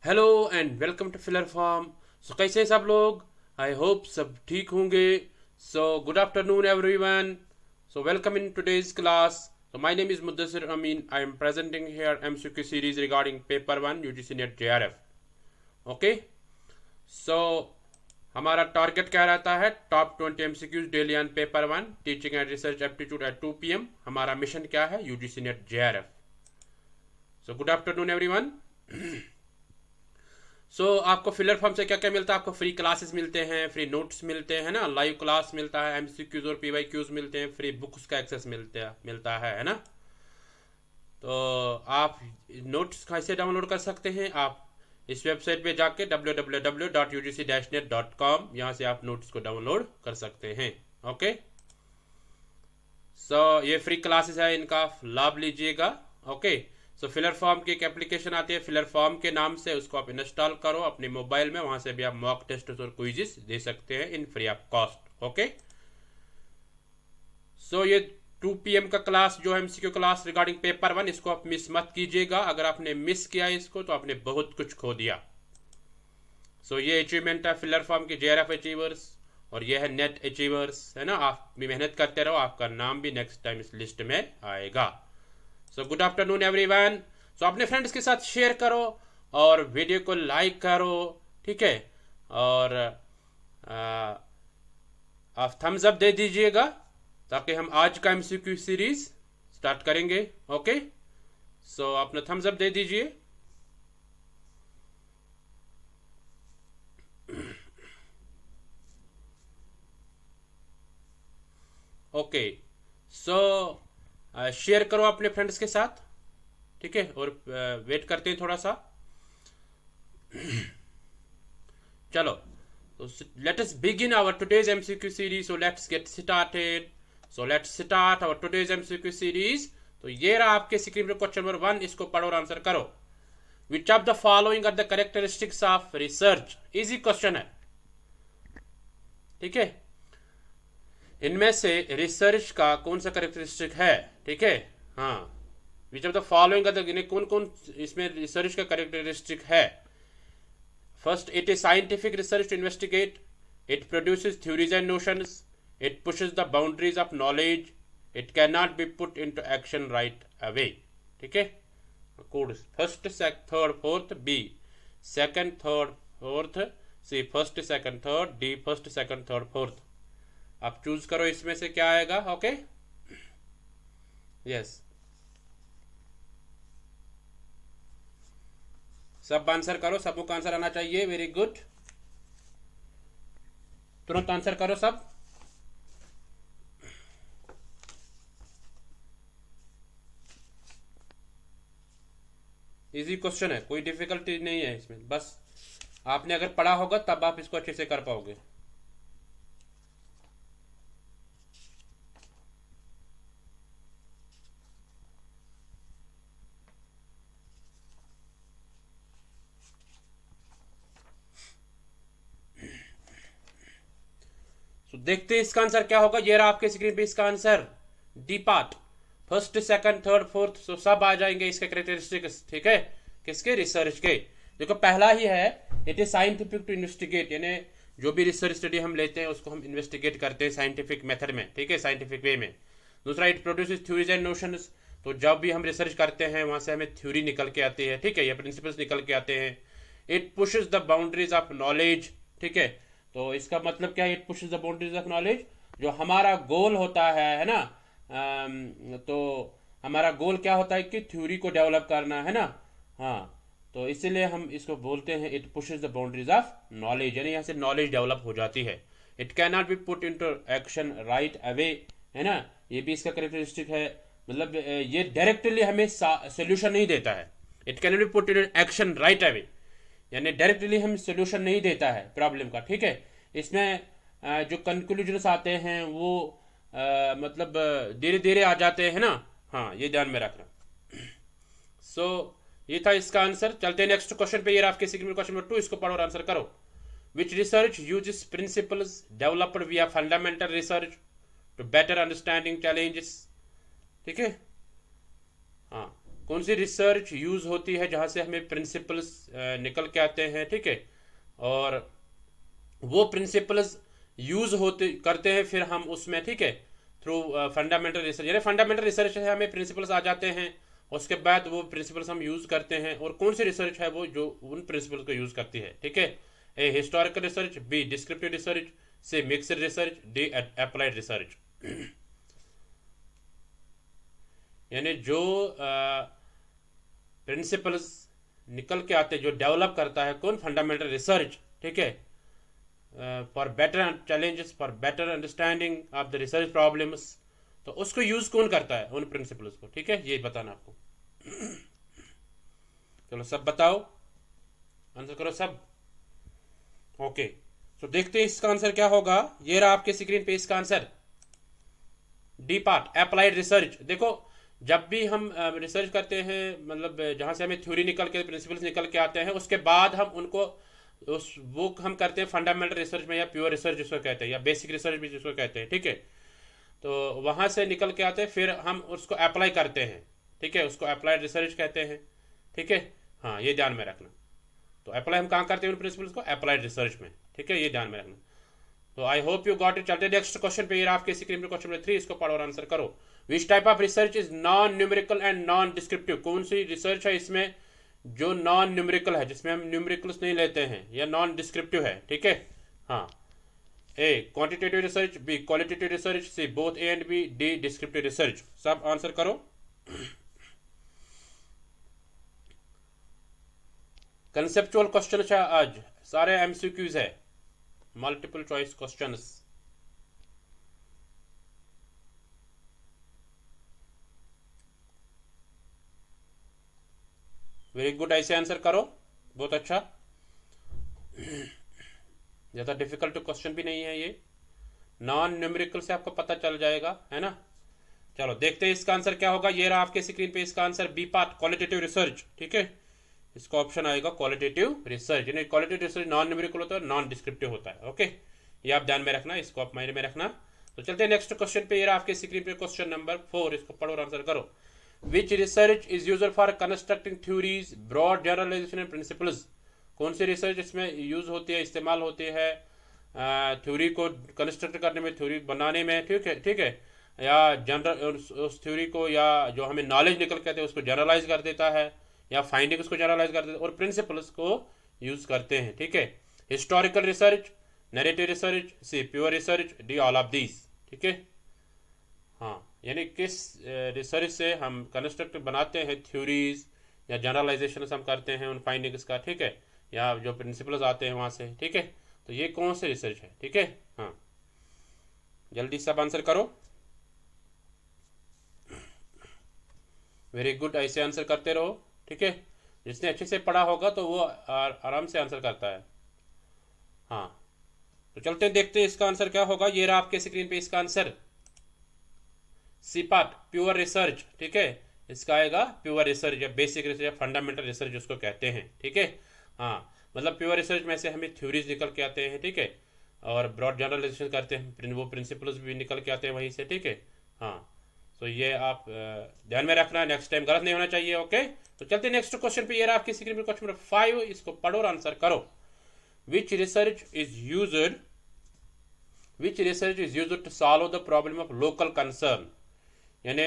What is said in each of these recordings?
Hello and welcome to filler pharm. So कैसे हैं सब लोग? आई होप सब ठीक होंगे। So good afternoon everyone. So welcome in today's class. So my name is Mudassir Amin. I am presenting here MCQ series regarding paper 1 UGC NET JRF. Okay. So हमारा target क्या रहता है? Top 20 MCQs daily on paper 1 teaching and research aptitude at 2 PM। हमारा mission क्या है? UGC NET JRF. So good afternoon everyone. आपको filler form से क्या क्या मिलता है? आपको फ्री क्लासेस मिलते हैं, फ्री नोट्स मिलते हैं ना, लाइव क्लास मिलता है, एमसीक्यूज और पीवाईक्यूज मिलते हैं, फ्री बुक्स का एक्सेस मिलता है ना। तो आप नोट्स कैसे डाउनलोड कर सकते हैं? आप इस वेबसाइट पे जाके www.ugc-net.com, यहाँ से आप नोट्स को डाउनलोड कर सकते हैं। ओके। ये फ्री क्लासेस है, इनका लाभ लीजिएगा। ओके। फिलर फॉर्म की एक एप्लीकेशन आती है फिलर फॉर्म के नाम से, उसको आप इंस्टॉल करो अपने मोबाइल में, वहां से भी आप मॉक टेस्ट और क्विज़ेस दे सकते हैं in free of cost. Okay. ये 2 PM का क्लास जो है एमसीक्यू क्लास रिगार्डिंग पेपर 1, इसको आप मिस मत कीजिएगा। अगर आपने मिस किया इसको तो आपने बहुत कुछ खो दिया। ये अचीवमेंट है फिलर फॉर्म के जेआरएफ अचीवर्स, और ये है नेट अचीवर्स, है ना। आप भी मेहनत करते रहो, आपका नाम भी नेक्स्ट टाइम इस लिस्ट में आएगा। Good afternoon everyone. अपने फ्रेंड्स के साथ शेयर करो और वीडियो को लाइक करो, ठीक है। और आप थम्स अप दे दीजिएगा ताकि हम आज का एमसीक्यू सीरीज स्टार्ट करेंगे। ओके। अपना थम्स अप दे दीजिए। ओके। सो शेयर करो अपने फ्रेंड्स के साथ, ठीक है। और वेट करते हैं थोड़ा सा। चलो, तो let us begin our today's MCQ series. So let's get started. So let's start our today's MCQ series. तो ये रहा आपके स्क्रीन पर क्वेश्चन नंबर 1, इसको पढ़ो और आंसर करो। Which of the following are the characteristics of research? Easy question है, ठीक है। इनमें से रिसर्च का कौन सा कैरेक्टरिस्टिक है, ठीक है। हाँ, विच ऑफ द फॉलोइंग कौन कौन इसमें रिसर्च का कैरेक्टरिस्टिक है? First, it is scientific research to investigate. It produces theories and notions. It pushes the boundaries of knowledge. It cannot be put into action right away. ठीक है। Code first third fourth, B second third fourth, C first second third, D first second third fourth. आप choose करो इसमें से क्या आएगा। Okay. Yes, सब answer करो, सबको आंसर आना चाहिए। वेरी गुड, तुरंत आंसर करो सब। इजी क्वेश्चन है, कोई डिफिकल्टी नहीं है इसमें। बस आपने अगर पढ़ा होगा तब आप इसको अच्छे से कर पाओगे। देखते हैं इसका आंसर क्या होगा। ये रहा आपके स्क्रीन पे इसका answer, D part, first second third fourth. सब आ जाएंगे इसके कैरेक्टरिस्टिक्स, ठीक है। किसके? रिसर्च के। देखो पहला ही है, it is scientific to investigate, यानी जो भी रिसर्च स्टडी हम लेते हैं उसको हम इन्वेस्टिगेट करते हैं साइंटिफिक मेथड में, ठीक है, साइंटिफिक वे में। दूसरा, it produces theories and notions, तो जब भी हम रिसर्च करते हैं वहां से हमें थ्योरी निकल के आती है, ठीक है, ये प्रिंसिपल्स निकल के आते हैं। It pushes the boundaries of knowledge, ठीक है। तो इसका मतलब क्या है? It pushes the boundaries of knowledge, जो हमारा गोल होता है ना। तो हमारा गोल क्या होता है कि थ्योरी को डेवलप करना है ना। हाँ, तो इसीलिए हम इसको बोलते हैं it pushes the boundaries of knowledge, यानी यहाँ से नॉलेज डेवलप हो जाती है। It can not be put into action right away, है ना, ये भी इसका कैरेक्टरिस्टिक है। मतलब ये डायरेक्टली हमें सोल्यूशन नहीं देता है। It can not be put in action right away, यानी डायरेक्टली हम सोल्यूशन नहीं देता है प्रॉब्लम का, ठीक है। इसमें जो कंक्लूजन्स आते हैं वो मतलब धीरे धीरे आ जाते हैं ना। हाँ, ये ध्यान में रखना। ये था इसका आंसर। चलते हैं नेक्स्ट क्वेश्चन पे। ये आपके स्क्रीन में क्वेश्चन नंबर 2, इसको पढ़ो और आंसर करो। Which research uses principles developed via fundamental research to better understanding challenges, ठीक है। हाँ, कौन सी रिसर्च यूज़ होती है जहाँ से हमें प्रिंसिपल्स निकल के आते हैं, ठीक है, और वो प्रिंसिपल्स यूज़ होते करते हैं फिर हम उसमें, ठीक है, थ्रू फंडामेंटल रिसर्च, यानी फंडामेंटल रिसर्च से हमें प्रिंसिपल्स आ जाते हैं, उसके बाद वो प्रिंसिपल्स हम यूज़ करते हैं, और कौन सी रिसर्च है वो जो उन प्रिंसिपल्स को यूज़ करती है, ठीक है। A historical research, B descriptive research, C mixed research, D applied research. यानी जो प्रिंसिपल्स निकल के आते हैं, जो डेवलप करता है कौन, फंडामेंटल रिसर्च, ठीक है, for better challenges, for better understanding of the research problems, तो उसको यूज कौन करता है, उन प्रिंसिपल्स को, ठीक है, ये बताना आपको। चलो सब बताओ, आंसर करो सब। ओके, तो देखते हैं इसका आंसर क्या होगा। ये रहा आपके स्क्रीन पे इसका answer, D part, applied research. देखो, जब भी हम रिसर्च करते हैं, मतलब जहां से हमें थ्योरी निकल के, प्रिंसिपल्स निकल के आते हैं, उसके बाद हम उनको उस वो हम करते हैं फंडामेंटल रिसर्च में, या प्योर रिसर्च जिसको कहते हैं, या बेसिक रिसर्च भी जिसको कहते हैं, ठीक है। तो वहां से निकल के आते हैं, फिर हम उसको अप्लाई करते हैं, ठीक है, उसको अप्लाइड रिसर्च कहते हैं, ठीक है। हाँ, ये ध्यान में रखना। तो अप्लाई हम कहाँ करते हैं उन प्रिंसिपल्स को, अप्लाइड रिसर्च में, ठीक है, ये ध्यान में रखना। तो I hope you got it. चलते नेक्स्ट क्वेश्चन पे, ये आपके स्क्रीन पे क्वेश्चन नंबर 3, इसको पढ़ो और आंसर करो। Which type of research is non numerical and non descriptive? कौन सी रिसर्च है इसमें जो नॉन न्यूमेरिकल है, जिसमें हम न्यूमेरिकल्स नहीं लेते हैं, या नॉन डिस्क्रिप्टिव है, ठीक है। हाँ, A quantitative research, B qualitative research, C both A and B, D descriptive research. सब आंसर करो। कंसेप्चुअल क्वेश्चन है आज, सारे एमसीक्यूज है, multiple choice questions. Very good, ऐसे आंसर करो, बहुत अच्छा। ज़्यादा डिफिकल्ट क्वेश्चन भी नहीं है ये, नॉन न्यूमेरिकल से आपको पता चल जाएगा, है ना। चलो देखते हैं इसका आंसर क्या होगा। ये रहा आपके स्क्रीन पे इसका answer, B part, qualitative research, ठीक है। इसका ऑप्शन आएगा क्वालिटेटिव रिसर्च, यानी क्वालिटेटिव रिसर्च नॉन न्यूमेरिकल होता है, नॉन डिस्क्रिप्टिव होता है, ओके। ये आप ध्यान में रखना, इसको आप माइंड में रखना। तो चलते हैं नेक्स्ट क्वेश्चन पे। ये रहा आपके स्क्रीन पे क्वेश्चन नंबर 4, इसको पढ़ो और आंसर करो। Which research is used for constructing theories, broad generalization and principles? कौन सी रिसर्च इसमें यूज होती है, इस्तेमाल होती है थ्योरी को कंस्ट्रक्ट करने में, थ्योरी बनाने में, ठीक है, ठीक है, या जनरल उस थ्योरी को, या जो हमें नॉलेज निकल के आते हैं उसको जनरलाइज कर देता है, या फाइंडिंग्स को जनरलाइज कर देता है, और प्रिंसिपल्स को यूज करते हैं, ठीक है। Historical research, narrative research, C pure research, D all of these, ठीक है। हाँ, यानी किस रिसर्च से हम कंस्ट्रक्ट बनाते हैं थ्योरीज, या जनरलाइजेशन हम करते हैं उन फाइंडिंग्स का, ठीक है, या जो प्रिंसिपल्स आते हैं वहाँ से, ठीक है। तो ये कौन सी रिसर्च है, ठीक है। हाँ, जल्दी सब आंसर करो। वेरी गुड, ऐसे आंसर करते रहो, ठीक है। जिसने अच्छे से पढ़ा होगा तो वो आराम से आंसर करता है। हाँ, तो चलते हैं देखते हैं इसका आंसर क्या होगा। ये रहा आपके स्क्रीन पे इसका answer, C part, pure research, ठीक है। इसका आएगा प्योर रिसर्च, या बेसिक रिसर्च, या फंडामेंटल रिसर्च जिसको कहते हैं, ठीक है। हाँ, मतलब प्योर रिसर्च में से हमें थ्योरीज निकल के आते हैं, ठीक है, और ब्रॉड जनरलाइजेशन करते हैं, वो प्रिंसिपल्स भी निकल के आते हैं वहीं से, ठीक है। हाँ, तो ये आप ध्यान में रखना, नेक्स्ट टाइम गलत नहीं होना चाहिए, ओके। तो चलते नेक्स्ट क्वेश्चन पे। ये रहा आपकी स्क्रीन पे क्वेश्चन नंबर 5, इसको पढ़ो और आंसर करो। Which research is used to solve the problem of local concern? यानी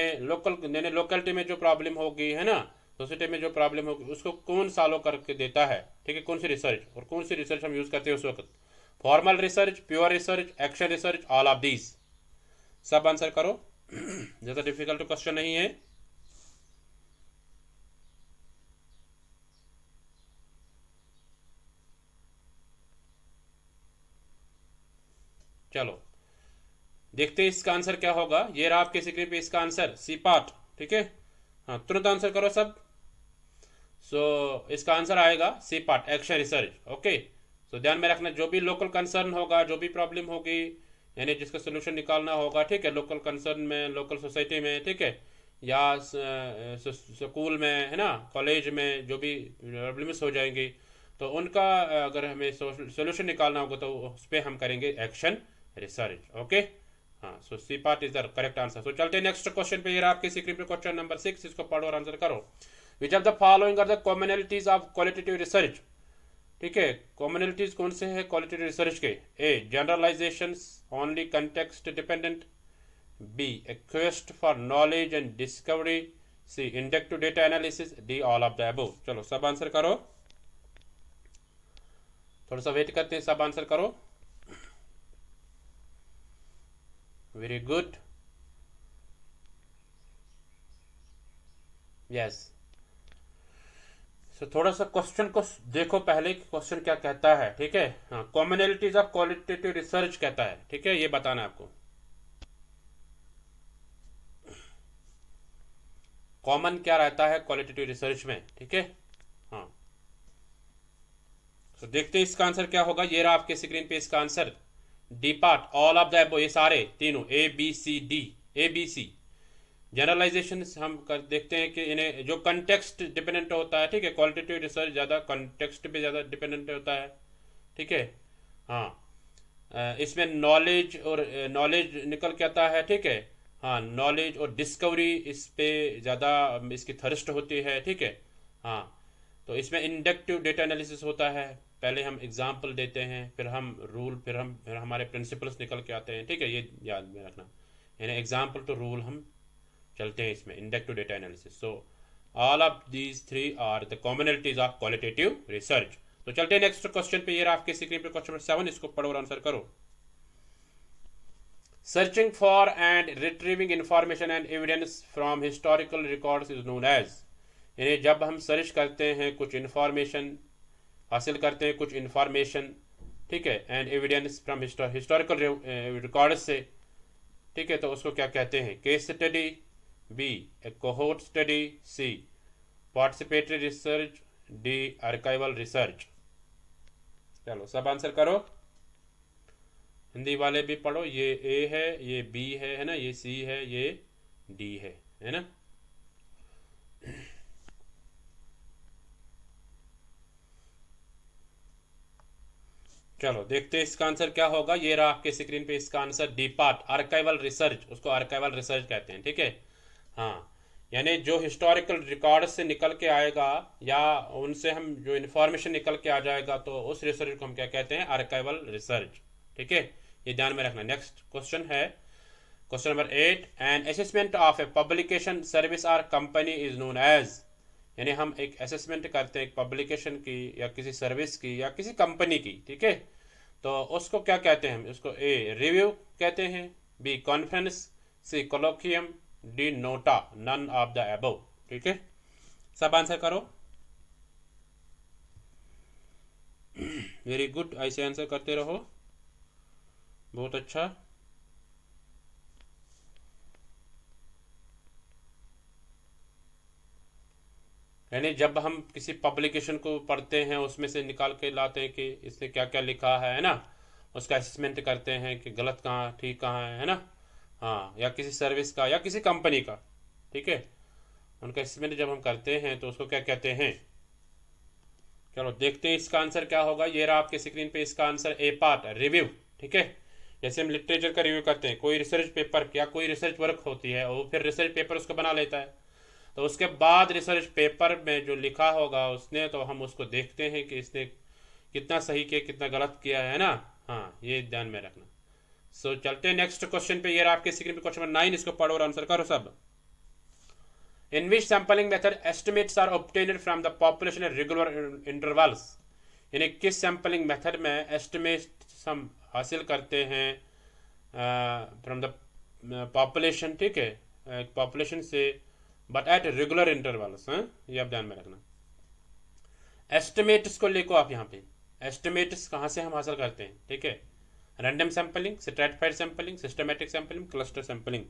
लोकलिटी में जो प्रॉब्लम होगी, है ना, सोसाइटी में जो प्रॉब्लम होगी, उसको कौन सॉल्व करके देता है, ठीक है, कौन सी रिसर्च, और कौन सी रिसर्च हम यूज करते हैं उस वक्त। Formal research, pure research, action research, all of these. सब आंसर करो, ज़्यादा डिफिकल्ट क्वेश्चन नहीं है। चलो देखते हैं इसका आंसर क्या होगा। ये रहा आपके स्क्रीन पे इसका आंसर, सी पार्ट, ठीक है। हाँ, तुरंत आंसर करो सब। इसका आंसर आएगा C part, action research, okay. ध्यान में रखना, जो भी लोकल कंसर्न होगा, जो भी प्रॉब्लम होगी, यानी जिसका सोल्यूशन निकालना होगा, ठीक है, लोकल कंसर्न में, लोकल सोसाइटी में, ठीक है, या स्कूल में, है ना, कॉलेज में, जो भी प्रॉब्लम्स हो जाएंगी, तो उनका अगर हमें सोल्यूशन निकालना होगा तो उस पर हम करेंगे एक्शन रिसर्च, ओके। हाँ, so C part is the correct answer. So चलते नेक्स्ट क्वेश्चन पे। ये रहा आपके स्क्रीन पे क्वेश्चन नंबर 6, इसको पढ़ो और आंसर करो। Which of the following are the commonalities of qualitative research. ठीक है, कॉमनलिटीज कौन से हैं क्वालिटेटिव रिसर्च के? A generalization only context dependent, B a quest for knowledge and discovery, C inductive data analysis, D all of the above. चलो सब answer करो, थोड़ा सा वेट करते हैं, सब आंसर करो। Very good, yes. सो थोड़ा सा क्वेश्चन को देखो पहले, क्वेश्चन क्या कहता है। ठीक है, हाँ, कॉमनलिटीज ऑफ क्वालिटेटिव रिसर्च कहता है। ठीक है, ये बताना है आपको, कॉमन क्या रहता है क्वालिटेटिव रिसर्च में। ठीक है, हाँ। तो देखते हैं इसका आंसर क्या होगा। ये रहा आपके स्क्रीन पे इसका answer, D part, all of the above, ये सारे तीनों, A B C D, A B C. Generalization हम कर देखते हैं कि इन्हें जो कंटेक्स्ट डिपेंडेंट होता है। ठीक है, क्वालिटेटिव रिसर्च ज़्यादा कंटेक्स्ट पे ज़्यादा डिपेंडेंट होता है। ठीक है, हाँ। इसमें नॉलेज और नॉलेज निकल के आता है। ठीक है, हाँ, नॉलेज और डिस्कवरी इस पे ज़्यादा इसकी थर्स्ट होती है। ठीक है, हाँ। तो इसमें इंडक्टिव डेटा एनालिसिस होता है, पहले हम एग्जाम्पल देते हैं, फिर हम रूल, फिर हमारे प्रिंसिपल्स निकल के आते हैं। ठीक है, ये याद में रखना, यानी एग्जाम्पल टू रूल हम चलते हैं इसमें, inductive data analysis. So all of these three are the commonalities of qualitative research. तो चलते हैं नेक्स्ट क्वेश्चन पे। ये आपके स्क्रीन पे क्वेश्चन नंबर 7, इसको पढ़ो और आंसर करो। Searching for and retrieving information and evidence from historical records is known as, यानी जब हम सर्च करते हैं, कुछ इंफॉर्मेशन हासिल करते हैं, कुछ इंफॉर्मेशन, ठीक है, and evidence from historical records से, ठीक है, तो उसको क्या कहते हैं? Case study, B a cohort study, C participatory research, D archival research. चलो सब आंसर करो, हिंदी वाले भी पढ़ो। ये ए है, ये बी है ना, ये सी है, ये डी है ना। चलो देखते हैं इसका आंसर क्या होगा। ये रहा आपके स्क्रीन पे इसका answer, D part, archival research, उसको आर्काइवल रिसर्च कहते हैं। ठीक है, हाँ, यानी जो हिस्टोरिकल रिकॉर्ड से निकल के आएगा या उनसे हम जो इन्फॉर्मेशन निकल के आ जाएगा, तो उस रिसर्च को हम क्या कहते हैं? Archival research. ठीक है, ये ध्यान में रखना। नेक्स्ट क्वेश्चन है question number 8, an assessment of a publication service or company is known as, यानी हम एक असेसमेंट करते हैं एक पब्लिकेशन की या किसी सर्विस की या किसी कंपनी की। ठीक है, तो उसको क्या कहते हैं? हम उसको ए रिव्यू कहते हैं, B conference, C colloquium, D nota, none of the above. ठीक है, सब आंसर करो। वेरी गुड, ऐसे आंसर करते रहो, बहुत अच्छा। यानी जब हम किसी पब्लिकेशन को पढ़ते हैं, उसमें से निकाल के लाते हैं कि इसने क्या क्या लिखा है ना, उसका असेसमेंट करते हैं कि गलत कहाँ ठीक कहाँ है ना, हाँ, या किसी सर्विस का या किसी कंपनी का। ठीक है, उनका असेसमेंट जब हम करते हैं तो उसको क्या कहते हैं? चलो देखते हैं इसका आंसर क्या होगा। ये रहा आपके स्क्रीन पे इसका आंसर, ए पार्ट, रिव्यू। ठीक है, जैसे हम लिटरेचर का रिव्यू करते हैं, कोई रिसर्च पेपर या कोई रिसर्च वर्क होती है, वो फिर रिसर्च पेपर उसको बना लेता है, तो उसके बाद रिसर्च पेपर में जो लिखा होगा उसने, तो हम उसको देखते हैं कि इसने कितना सही किया कितना गलत किया है ना। हाँ, ये ध्यान में रखना। सो चलते हैं नेक्स्ट क्वेश्चन पे। ये रहा आपके स्क्रीन पे क्वेश्चन नंबर 9, इसको पढ़ो और आंसर करो सब। In which sampling method estimates are obtained from the population at regular intervals, यानी किस सैम्पलिंग मेथड में एस्टिमेट्स हम हासिल करते हैं फ्रॉम द पॉपुलेशन। ठीक है, पॉपुलेशन से, बट एट रेगुलर इंटरवल्स। ये आप ध्यान में रखना। एस्टिमेट्स को लेको आप यहाँ पे, एस्टिमेट्स कहाँ से हम हासिल करते हैं? ठीक है, random sampling, stratified sampling, systematic sampling, cluster sampling.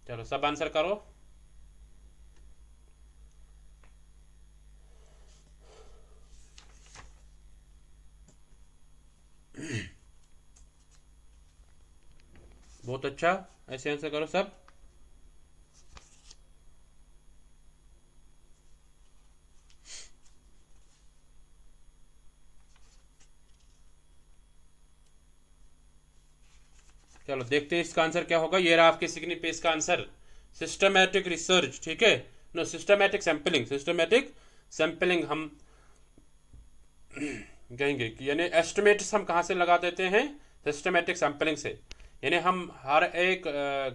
चलो सब आंसर करो। बहुत अच्छा, ऐसे आंसर करो सब। चलो देखते हैं इसका आंसर क्या होगा। ये रहा आपके स्क्रीन पे इसका आंसर, सिस्टमैटिक रिसर्च, ठीक है, no systematic sampling. Systematic sampling हम कहेंगे कि यानी एस्टिमेट्स हम कहाँ से लगा देते हैं, सिस्टमैटिक सैंपलिंग से। यानी हम हर एक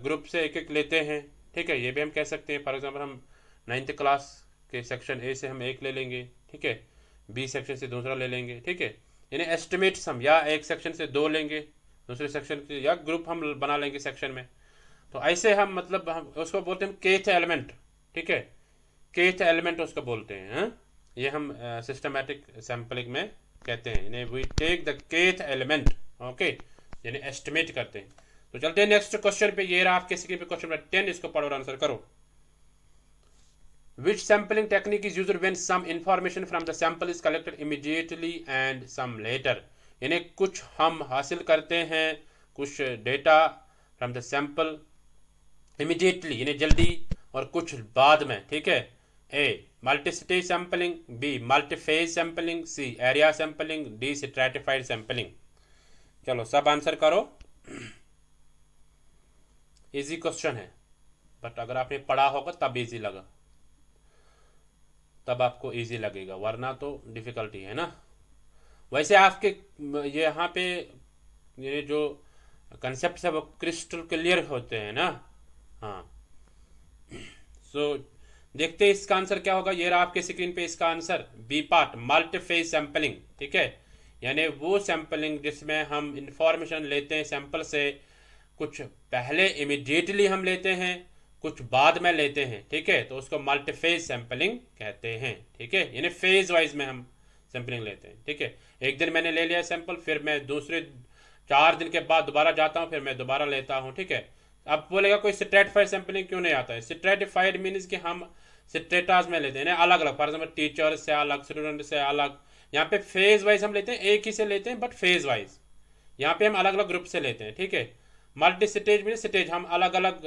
ग्रुप से एक एक लेते हैं, ठीक है। ये भी हम कह सकते हैं, फॉर एग्जांपल हम 9th क्लास के सेक्शन ए से हम एक ले लेंगे, ठीक है, बी सेक्शन से दूसरा ले लेंगे, ठीक है। यानी एस्टिमेट्स हम या एक सेक्शन से दो लेंगे, दूसरे सेक्शन से, या ग्रुप हम बना लेंगे सेक्शन में। तो ऐसे हम मतलब हम उसको बोलते हैं केथ एलिमेंट, ठीक है, केथ एलिमेंट उसको बोलते हैं, हाँ? ये हम सिस्टमैटिक सैंपलिंग में कहते हैं, यानी we take the kth element, okay, यानी एस्टिमेट करते हैं। तो चलते हैं नेक्स्ट क्वेश्चन पे। ये रहा आपके स्क्रीन पे क्वेश्चन नंबर 10, इसको पढ़ो और आंसर करो। Which sampling technique is used when some information from the sample is collected immediately and some later? यानी कुछ हम हासिल करते हैं कुछ data from the sample immediately यानी जल्दी, और कुछ बाद में, ठीक है। A multi stage sampling, B multi phase sampling, C area sampling, D stratified sampling. चलो सब आंसर करो। इजी क्वेश्चन है, बट अगर आपने पढ़ा होगा तब इजी लगा, तब आपको इजी लगेगा, वरना तो डिफिकल्टी है ना। वैसे आपके ये यहाँ पे ये जो कंसेप्ट है वो क्रिस्टल क्लियर होते हैं ना, हाँ। सो देखते हैं इसका आंसर क्या होगा। ये रहा आपके स्क्रीन पे इसका answer, B part multi phase sampling, ठीक है। यानी वो सैंपलिंग जिसमें हम इंफॉर्मेशन लेते हैं सैंपल से, कुछ पहले इमिडिएटली हम लेते हैं, कुछ बाद में लेते हैं, ठीक है। तो उसको मल्टी फेज सैंपलिंग कहते हैं, ठीक है। यानी फेज वाइज में हम सैंपलिंग लेते हैं, ठीक है। एक दिन मैंने ले लिया सैंपल, फिर मैं दूसरे 4 दिन के बाद दोबारा जाता हूँ, फिर मैं दोबारा लेता हूँ, ठीक है। अब बोलेगा कोई स्ट्रेटिफाइड सैंपलिंग क्यों नहीं आता है। स्ट्रेटिफाइड मीन्स कि हम स्ट्रेटास में लेते हैं, अलग अलग, फॉर एग्जाम्पल टीचर से अलग, स्टूडेंट से अलग। यहाँ पे फेज वाइज हम लेते हैं, एक ही से लेते हैं बट फेज वाइज। यहाँ पे हम अलग अलग ग्रुप से लेते हैं, ठीक है। मल्टी स्टेज में स्टेज हम अलग अलग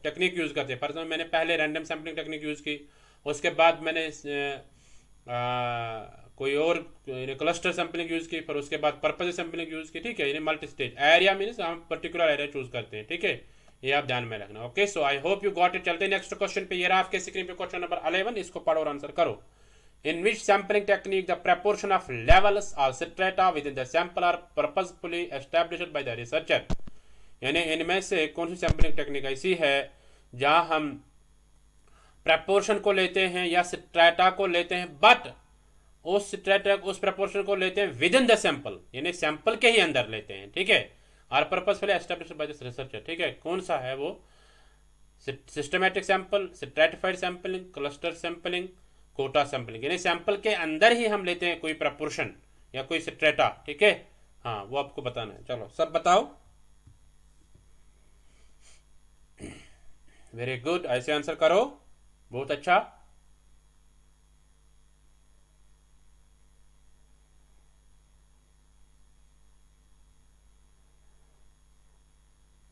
टेक्निक यूज़ करते हैं। फॉर एग्जाम्पल मैंने पहले रैंडम सैम्पलिंग टेक्निक यूज़ की, उसके बाद मैंने कोई और क्लस्टर सैम्पलिंग यूज़ की, फिर उसके बाद पर्पज सैम्पलिंग यूज़ की, ठीक है। यानी मल्टी स्टेज। एरिया मीन्स हम पर्टिकुलर एरिया चूज करते हैं, ठीक है। ये आप ध्यान में रखना, okay. So I hope you got it. चलते हैं नेक्स्ट क्वेश्चन पे। ये रहा आपके स्क्रीन पे क्वेश्चन नंबर 11, इसको पढ़ो और आंसर करो। In which sampling technique the proportion of levels or strata within the sample are purposefully established by the researcher? यानी इनमें से कौन सी सैम्पलिंग टेक्निक ऐसी है जहां हम प्रपोर्शन को लेते हैं या स्ट्रेटा को लेते हैं, बट उस स्ट्रेटा उस प्रपोर्शन को लेते हैं विद इन द सैंपल, यानी सैंपल के ही अंदर लेते हैं, ठीक है। Are purposefully established by the researcher, ठीक है। कौन सा है वो? Systematic sample, stratified sampling, cluster sampling, quota sampling. यानी सैंपल के अंदर ही हम लेते हैं कोई प्रपोर्शन या कोई स्ट्रेटा, ठीक है। हाँ, वो आपको बताना है। चलो सब बताओ। वेरी गुड, ऐसे आंसर करो, बहुत अच्छा।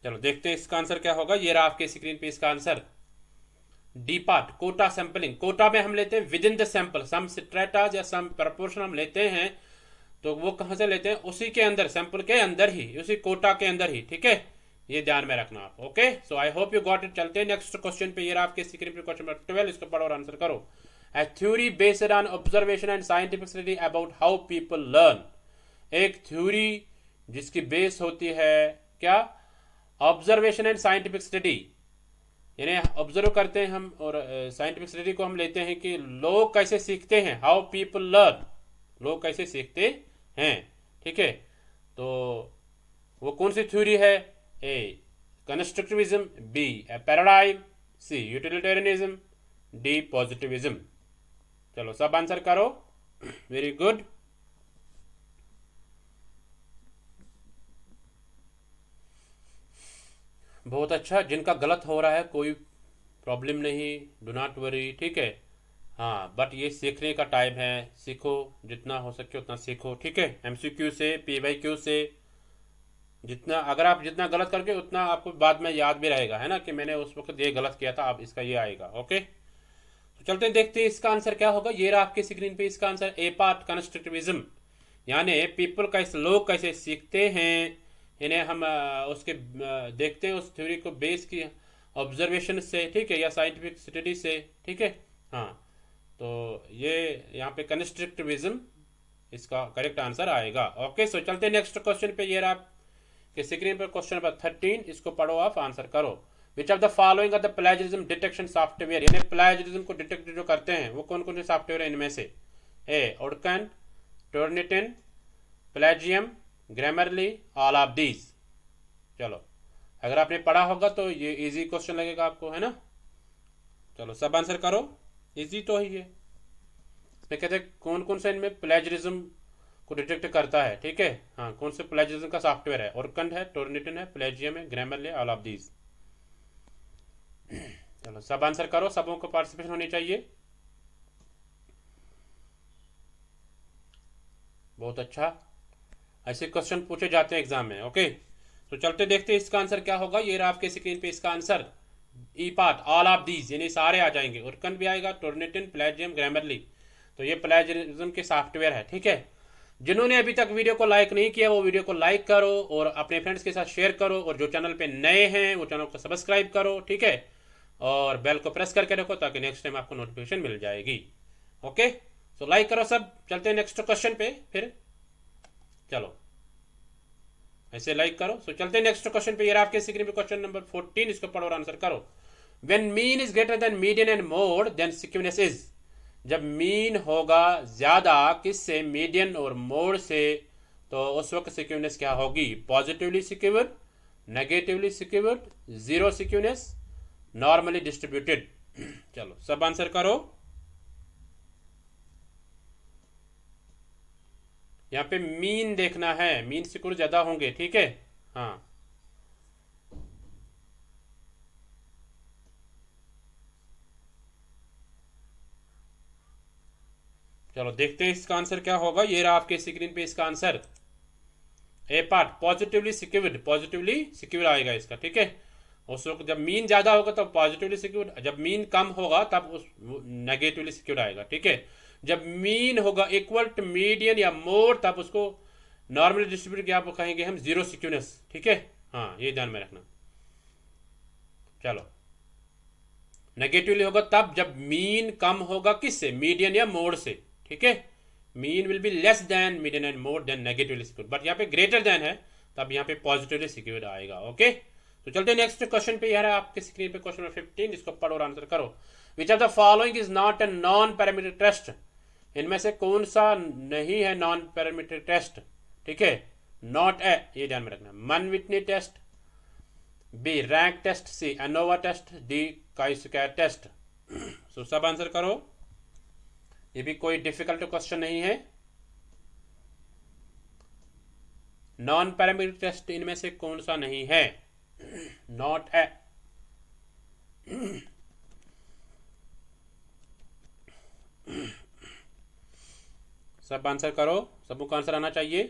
चलो देखते हैं इसका आंसर क्या होगा। ये रहा आपके स्क्रीन पे इसका answer, D part quota sampling. Quota में हम लेते हैं within the sample, some stratas या सम प्रपोर्शन हम लेते हैं, तो वो कहां से लेते हैं? उसी के अंदर, सैंपल के अंदर ही, उसी कोटा के अंदर ही, ठीक है। ये ध्यान में रखना आप, okay. So I hope you got it. चलते हैं नेक्स्ट क्वेश्चन पे। ये रहा आपके स्क्रीन पे क्वेश्चन नंबर 12, इसको पढ़ो और आंसर करो। ए theory based on observation and scientific study about how people learn. एक थ्योरी जिसकी बेस होती है क्या? ऑब्जर्वेशन एंड साइंटिफिक स्टडी, यानी ऑब्जर्व करते हैं हम, और साइंटिफिक स्टडी को हम लेते हैं कि लोग कैसे सीखते हैं, हाउ पीपल लर्न, लोग कैसे सीखते हैं, ठीक है। तो वो कौन सी थ्योरी है? ए कंस्ट्रक्टिविज्म, बी पैराडाइम, सी यूटिलिटेरियनिज्म, डी पॉजिटिविज्म। चलो सब आंसर करो। Very good. बहुत अच्छा। जिनका गलत हो रहा है कोई प्रॉब्लम नहीं, डू नॉट वरी, ठीक है। हाँ, बट ये सीखने का टाइम है, सीखो, जितना हो सके उतना सीखो, ठीक है। एमसीक्यू से, पीवाईक्यू से, जितना अगर आप जितना गलत करके उतना आपको बाद में याद भी रहेगा, है ना, कि मैंने उस वक्त ये गलत किया था, अब इसका ये आएगा, ओके। तो चलते हैं देखते हैं इसका आंसर क्या होगा। ये रहा आपके स्क्रीन पे इसका आंसर, ए पार्ट कंस्ट्रक्टिविज्म। यानी पीपल कैसे, लोग कैसे सीखते हैं, इन्हें हम उसके देखते हैं उस थ्योरी को बेस की ऑब्जर्वेशन से, ठीक है, या साइंटिफिक स्टडी से, ठीक है। हाँ, तो ये यहाँ पे कंस्ट्रक्टिविज्म इसका करेक्ट आंसर आएगा। ओके, सो चलते हैं नेक्स्ट क्वेश्चन पे। ये रहा आपके स्क्रीन पर क्वेश्चन नंबर 13, इसको पढ़ो, आप आंसर करो। Which of the following are the plagiarism detection software, यानी प्लेजरिज्म को डिटेक्ट जो करते हैं वो कौन कौन से सॉफ्टवेयर है इनमें से? A Urkund, Turnitin, Plagium, Grammarly, all of these. चलो, अगर आपने पढ़ा होगा तो ये इजी क्वेश्चन लगेगा आपको, है ना। चलो सब आंसर करो, इजी तो ही है। इसमें कहते हैं कौन कौन सा इनमें प्लेजरिज्म को डिटेक्ट करता है, ठीक है। हाँ, कौन से प्लेजरिज्म का सॉफ्टवेयर है? ओरकंड है, टोर्निटन है, प्लेजियम है, ग्रामरली, ऑल ऑफ दीज। चलो सब आंसर करो, सबों को पार्टिसिपेशन होनी चाहिए। बहुत अच्छा, ऐसे क्वेश्चन पूछे जाते हैं एग्जाम में। ओके, तो चलते देखते हैं इसका आंसर क्या होगा। ये रहा आपके स्क्रीन पे इसका answer, E part, all of these, यानी सारे आ जाएंगे। उर्कन भी आएगा, टोर्निटिन, प्लेजियम, ग्रामरली। तो ये प्लेजरिज्म के सॉफ्टवेयर है, ठीक है। जिन्होंने अभी तक वीडियो को लाइक नहीं किया वो वीडियो को लाइक करो और अपने फ्रेंड्स के साथ शेयर करो, और जो चैनल पे नए हैं वो चैनल को सब्सक्राइब करो, ठीक है, और बेल को प्रेस करके रखो ताकि नेक्स्ट टाइम आपको नोटिफिकेशन मिल जाएगी। ओके, सो लाइक करो सब। चलते हैं नेक्स्ट क्वेश्चन पे फिर। चलो ऐसे लाइक करो। सो चलते हैं नेक्स्ट क्वेश्चन पे। ये आपके स्क्रीन पे क्वेश्चन नंबर 14, इसको पढ़ो और आंसर करो। When mean is greater than median and mode then sequence is, जब मीन होगा ज्यादा किससे? मीडियन और मोड से, तो उस वक्त सिक्वेंस क्या होगी? Positively secured, negatively secured, zero sequence, normally distributed. चलो सब आंसर करो। यहाँ पे मीन देखना है, मीन सिक्योर ज्यादा होंगे, ठीक है। हाँ, चलो देखते हैं इसका आंसर क्या होगा। ये रहा आपके स्क्रीन पे इसका answer, A part, positively secured, positively secure आएगा इसका, ठीक है। उस वक्त जब मीन ज्यादा होगा तब पॉजिटिवली सिक्योर, जब मीन कम होगा तब उस नेगेटिवली सिक्योर आएगा, ठीक है। जब मीन होगा इक्वल टू मीडियन या मोर तब उसको नॉर्मली डिस्ट्रीब्यूट क्या कहेंगे हम? जीरो सिक्योरनेस, ठीक है। हाँ, ये ध्यान में रखना। चलो, नेगेटिवली होगा तब जब मीन कम होगा किससे? मीडियन या मोड से, ठीक है। Mean will be less than median and more than negatively secure, but यहाँ पे ग्रेटर देन है तब यहाँ पे पॉजिटिवली सिक्योर आएगा। ओके, तो चलते नेक्स्ट क्वेश्चन पे। यार आपके स्क्रीन पे क्वेश्चन नंबर 15, इसको पढ़ो और आंसर करो। Which of the following is not a non parametric test, इनमें से कौन सा नहीं है नॉन पैरामीट्रिक टेस्ट, ठीक है। नॉट ए, ये ध्यान में रखना। Mann Whitney test, B rank test, C ANOVA test, D chi square test. So सब आंसर करो, ये भी कोई डिफिकल्ट क्वेश्चन नहीं है। नॉन पैरामीट्रिक टेस्ट इनमें से कौन सा नहीं है? Not a. सब आंसर करो, सबको आंसर आना चाहिए।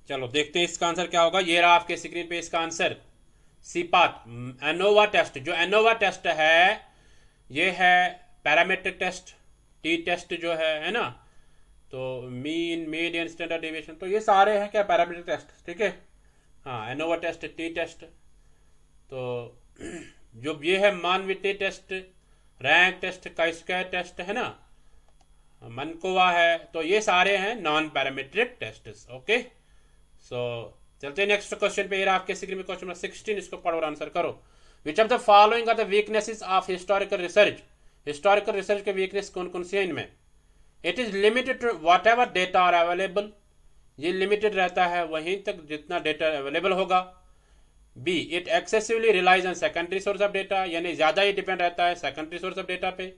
चलो देखते हैं इसका आंसर क्या होगा। ये रहा आपके स्क्रीन पे इसका answer, C part, ANOVA test. जो एनोवा टेस्ट है ये है पैरामीट्रिक टेस्ट, टी टेस्ट जो है ना, तो मीन, मीडियन, स्टैंडर्ड डेविएशन, तो ये सारे हैं क्या? पैरामीट्रिक टेस्ट, ठीक है। हाँ, एनोवा टेस्ट, टी टेस्ट, तो जो ये है Mann Whitney test, rank test, chi square test है ना, मनकोवा है, तो ये सारे हैं non parametric test. Okay, so चलते हैं नेक्स्ट क्वेश्चन पे। आपके स्क्रीन में क्वेश्चन नंबर 16, इसको पढ़ो और आंसर करो। Which of the following are the weaknesses of historical research, historical research के वीकनेस कौन कौन सी है इनमें? It is limited to whatever data are available, ये लिमिटेड रहता है वहीं तक जितना डेटा अवेलेबल होगा। B, it excessively relies on secondary source of data, यानी ज्यादा ही डिपेंड रहता है सेकेंडरी सोर्स ऑफ डेटा पे।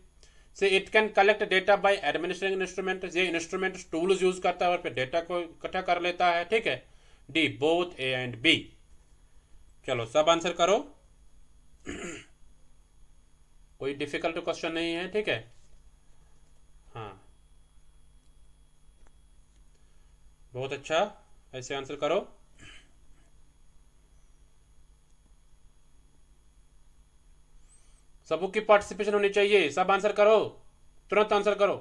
से it can collect data bye administrating instrument, ये इंस्ट्रूमेंट टूल्स यूज करता है और फिर डेटा को इकट्ठा कर लेता है, ठीक है। D, both A and B. चलो सब आंसर करो, कोई डिफिकल्ट क्वेश्चन नहीं है, ठीक है। हाँ, बहुत अच्छा, ऐसे आंसर करो। सबकी पार्टिसिपेशन होनी चाहिए, सब आंसर करो, तुरंत आंसर करो।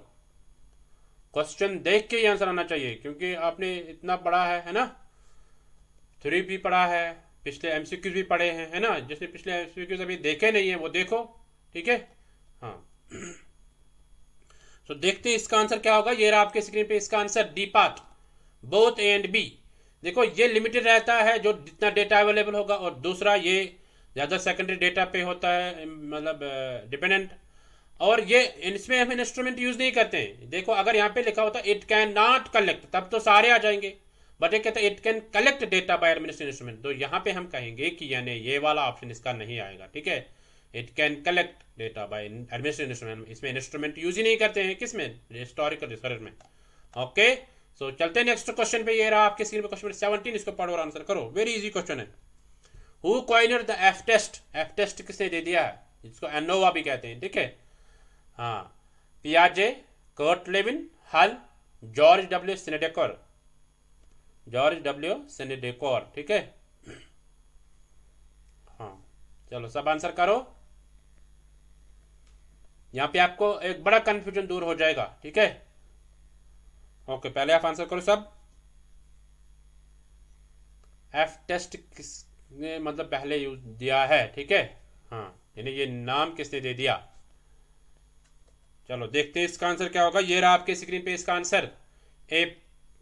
क्वेश्चन देख के ही आंसर आना चाहिए, क्योंकि आपने इतना पढ़ा है ना, 3 भी पढ़ा है, पिछले एमसीक्यूज भी पढ़े हैं, है ना। जिसने पिछले एमसीक्यूज अभी देखे नहीं है वो देखो, ठीक है। हाँ तो देखते हैं इसका आंसर क्या होगा। ये रहा आपके स्क्रीन पे इसका answer, D part, both A and B. देखो ये लिमिटेड रहता है जो जितना डेटा अवेलेबल होगा, और दूसरा ये ज़्यादा सेकेंडरी डेटा पे होता है, मतलब डिपेंडेंट। और ये इसमें हम इंस्ट्रूमेंट यूज नहीं करते हैं। देखो अगर यहाँ पे लिखा होता इट कैन नॉट कलेक्ट, तब तो सारे आ जाएंगे, बट ये कहता है it can collect data bye administrative instrument. तो यहाँ पे हम कहेंगे कि यानी ये वाला ऑप्शन इसका नहीं आएगा, ठीक है। It can collect data bye administrative instrument, इसमें इंस्ट्रूमेंट यूज ही नहीं करते हैं, किसमें, हिस्टोरिकल रिसर्च में। ओके सो चलते हैं नेक्स्ट क्वेश्चन पे। ये रहा आपके स्क्रीन पे क्वेश्चन 17, इसको पढ़ो और आंसर करो। वेरी इजी क्वेश्चन है। Who coined the F test, F test किसने दे दिया है, जिसको एनोवा भी कहते हैं, ठीक है। हाँ, पियाजे, कर्ट लेविन, हल, जॉर्ज डब्ल्यू सेनेडेकर, जॉर्ज डब्ल्यू सेनेडेकर, ठीक है। हाँ चलो सब आंसर करो। यहां पे आपको एक बड़ा कंफ्यूजन दूर हो जाएगा, ठीक है। ओके पहले आप आंसर करो सब। एफ टेस्ट किसने मतलब पहले यूज दिया है, ठीक है। हाँ यानी ये नाम किसने दे दिया। चलो देखते हैं इसका आंसर क्या होगा। ये रहा आपके स्क्रीन पे इसका आंसर,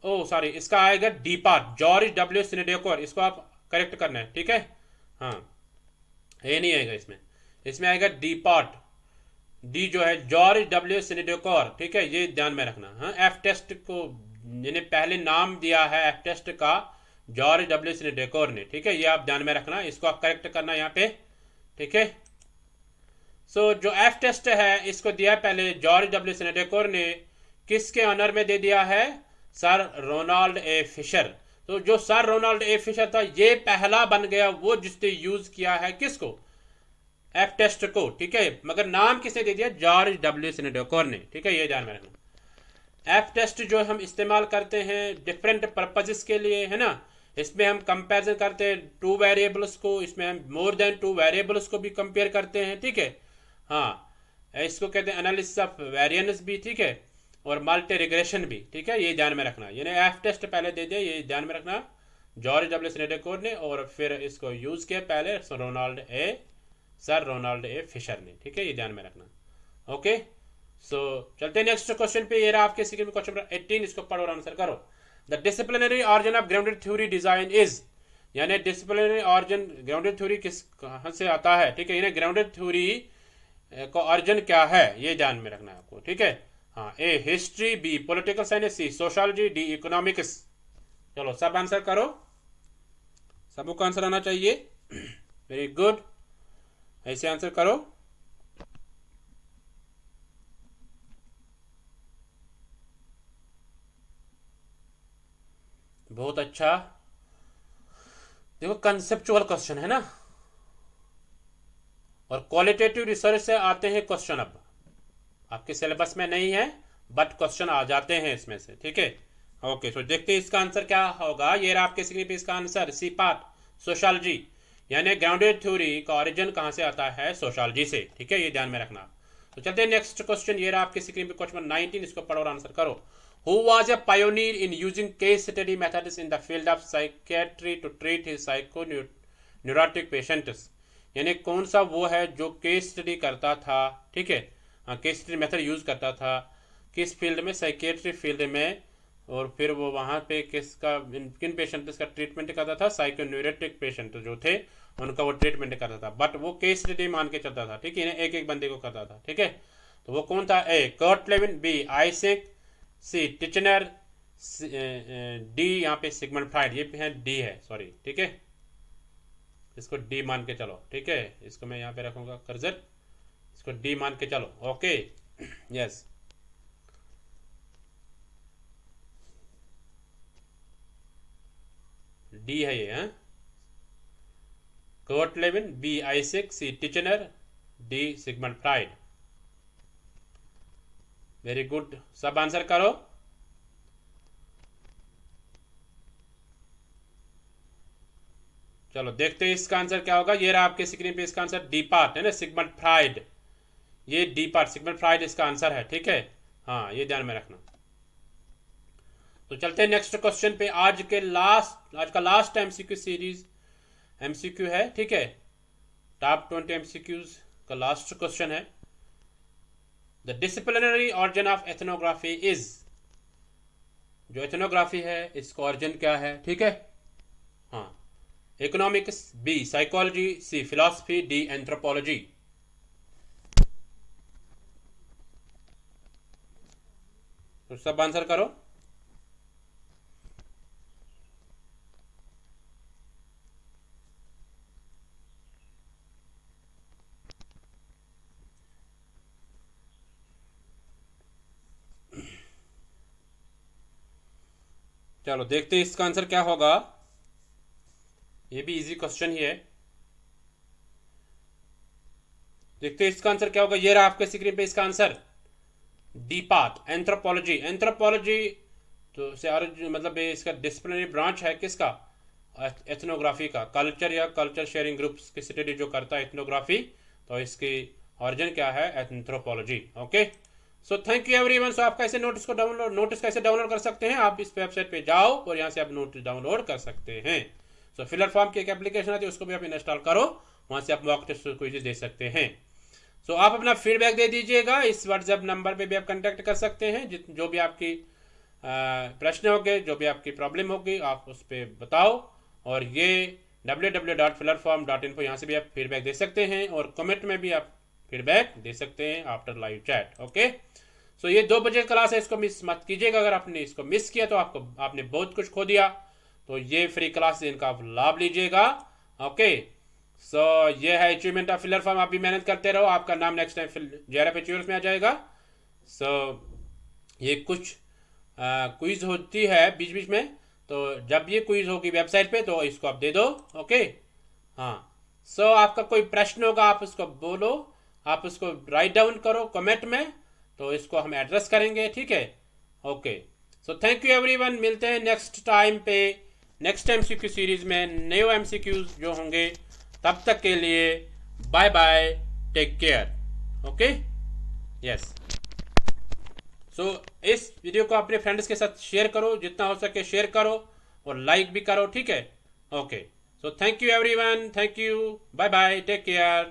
सॉरी इसका आएगा डी पार्ट, जॉर्ज डब्ल्यू सेनेडेकर। इसको आप करेक्ट करना है, ठीक है। हाँ ये नहीं आएगा इसमें, इसमें आएगा डी पार्ट, डी जो है जॉर्ज डब्ल्यू सेनेडेकर, ठीक है। ये ध्यान में रखना। हाँ एफ टेस्ट को यानी पहले नाम दिया है एफ टेस्ट का जॉर्ज डब्ल्यू सेनेडेकर ने, ठीक है। ये आप ध्यान में रखना, इसको आप करेक्ट करना यहाँ पे, ठीक है। सो जो एफ टेस्ट है इसको दिया पहले जॉर्ज डब्ल्यू सेनेडेकर ने, किसके ऑनर में दे दिया है, सर रोनाल्ड ए फिशर। तो जो सर रोनाल्ड ए फिशर था ये पहला बन गया वो जिसने यूज किया है किसको, एफ टेस्ट को, ठीक है। मगर नाम किसने दे दिया, जॉर्ज डब्ल्यू सेनेडेकर ने, ठीक है। ये ध्यान में रखना। एफ टेस्ट जो हम इस्तेमाल करते हैं डिफरेंट पर्पजेस के लिए, है ना। इसमें हम कंपैरिजन करते हैं 2 वेरिएबल्स को, इसमें हम मोर देन 2 वेरिएबल्स को भी कंपेयर करते हैं, ठीक है। हाँ इसको कहते हैं एनालिसिस ऑफ वेरिएंस भी, ठीक है, और मल्टी रिग्रेशन भी, ठीक है। ये ध्यान में रखना, यानी एफ टेस्ट पहले दे दिया, ये ध्यान में रखना, जॉर्ज डब्ल्यू सेनेडेकर ने, और फिर इसको यूज किया पहले सर रोनाल्ड ए फिशर ने, ठीक है। ये ध्यान में रखना। ओके सो चलते हैं नेक्स्ट क्वेश्चन पे। ये रहा आपके स्क्रीन में क्वेश्चन नंबर 18, इसको पढ़ो और आंसर करो। The disciplinary origin of grounded theory design is, यानी डिसिप्लिनरी ऑरिजिन ग्राउंडेड थ्योरी किस कहां से आता है, ठीक है। यानी ग्राउंडेड थ्योरी का ऑरिजिन क्या है, ये ध्यान में रखना है आपको, ठीक है। हाँ ए हिस्ट्री, बी पॉलिटिकल साइंस, सी सोशियोलॉजी, डी इकोनॉमिक्स। चलो सब आंसर करो, सबको आंसर आना चाहिए। वेरी गुड, ऐसे आंसर करो। बहुत अच्छा। देखो कंसेप्चुअल क्वेश्चन है ना, और क्वालिटेटिव रिसर्च से आते हैं क्वेश्चन। अब आपके सिलेबस में नहीं है बट क्वेश्चन आ जाते हैं इसमें से, ठीक है। ओके सो देखते हैं इसका आंसर क्या होगा। ये रहा आपके स्क्रीन पे इसका आंसर, सी पार्ट सोशियोलॉजी, यानी ग्राउंडेड थ्योरी का ओरिजिन कहां से आता है, सोशियोलॉजी से, ठीक है। ये ध्यान में रखना। तो चलते हैं नेक्स्ट क्वेश्चन। ये रहा आपके स्क्रीन पे क्वेश्चन नंबर 19, इसको पढ़ो और आंसर करो। Who was a pioneer in using case study methods in the field of psychiatry to treat his psycho neurotic patients, यानी कौन सा वो है जो केस स्टडी करता था, ठीक है। केस स्टडी मेथड यूज करता था किस फील्ड में, साइकेट्री फील्ड में, और फिर वो वहां पे किन पेशेंट्स का ट्रीटमेंट करता था, साइकोन्यूरोटिक पेशेंट जो थे उनका वो ट्रीटमेंट करता था, बट वो केस स्टडी मान के चलता था, ठीक है। एक एक बंदे को करता था, ठीक है। तो वो कौन था, ए Kurt Lewin, B Isaac, C Titchener, D यहाँ पे सिगमंड फ्राइड। ये है डी है, सॉरी, ठीक है। इसको डी मान के चलो, ठीक है। इसको मैं यहाँ पे रखूंगा कर्जर, इसको डी मान के चलो। ओके यस डी है ये, Kurt Lewin, B Isaac, C Titchener, D Sigmund Freud. Very good, सब आंसर करो। चलो देखते हैं इसका आंसर क्या होगा। ये रहा आपके स्क्रीन पे इसका आंसर, डी पार्ट है ना, सिगमंड फ्राइड। ये डी पार्ट सिगमंड फ्राइड इसका आंसर है, ठीक है। हाँ ये ध्यान में रखना। तो चलते हैं नेक्स्ट क्वेश्चन पे। आज का लास्ट एमसीक्यू सीरीज एमसीक्यू है, ठीक है। टॉप 20 एमसीक्यूज का लास्ट क्वेश्चन है। The disciplinary origin of ethnography is, जो एथनोग्राफी है इसका ऑरिजिन क्या है, ठीक है। हाँ, इकोनॉमिक्स, बी साइकोलॉजी, सी फिलॉसफी, डी एंथ्रोपोलॉजी। तो सब आंसर करो। चलो देखते हैं इसका आंसर क्या होगा। ये भी इजी क्वेश्चन ही है। देखते हैं इसका आंसर क्या होगा। ये रहा आपके स्क्रीन पे इसका answer, D part anthropology. Anthropology तो से मतलब इसका डिसिप्लिनरी ब्रांच है किसका, एथनोग्राफी का। कल्चर या कल्चर शेयरिंग ग्रुप्स की स्टडी जो करता है एथनोग्राफी, तो इसकी ऑरिजिन क्या है, anthropology. Okay, so thank you everyone. So आप कैसे नोटिस कैसे डाउनलोड कर सकते हैं, आप इस वेबसाइट पे जाओ और यहाँ से आप नोटिस डाउनलोड कर सकते हैं। सो फिलर फॉर्म की एक एप्लीकेशन आती है, उसको भी आप इंस्टॉल करो, वहाँ से आप मॉक टेस्ट क्विज़ दे सकते हैं। सो आप अपना फीडबैक दे दीजिएगा। इस व्हाट्सएप नंबर पे भी आप कांटेक्ट कर सकते हैं। जो भी आपकी प्रश्न होंगे, जो भी आपकी प्रॉब्लम होगी, आप उस पर बताओ। और ये www.fillerform.info, यहाँ से भी आप फीडबैक दे सकते हैं और कमेंट में भी आप फीडबैक दे सकते हैं आफ्टर लाइव चैट। ओके, सो ये 2 बजे क्लास है, इसको मिस मत कीजिएगा। अगर आपने इसको मिस किया तो आपने बहुत कुछ खो दिया। तो ये फ्री क्लास इनका आप लाभ लीजिएगा। ओके, सो ये है अचीवमेंट ऑफ फिलर फॉर्म। आप भी मेहनत करते रहो, आपका नाम नेक्स्ट टाइम JRF अचीवर्स में आ जाएगा। सो ये कुछ क्विज होती है बीच बीच में, तो जब ये क्विज होगी वेबसाइट पे तो इसको आप दे दो। ओके, हाँ। सो आपका कोई प्रश्न होगा आप उसको बोलो, आप उसको राइट डाउन करो कमेंट में, तो इसको हम एड्रेस करेंगे, ठीक है। Okay, so thank you everyone. मिलते हैं नेक्स्ट टाइम पे, नेक्स्ट एमसीक्यू सीरीज में नए एमसीक्यूज जो होंगे। तब तक के लिए bye bye, take care. Okay, yes. So इस वीडियो को अपने फ्रेंड्स के साथ शेयर करो, जितना हो सके शेयर करो और लाइक भी करो, ठीक है। Okay, so thank you everyone, thank you, bye bye, take care.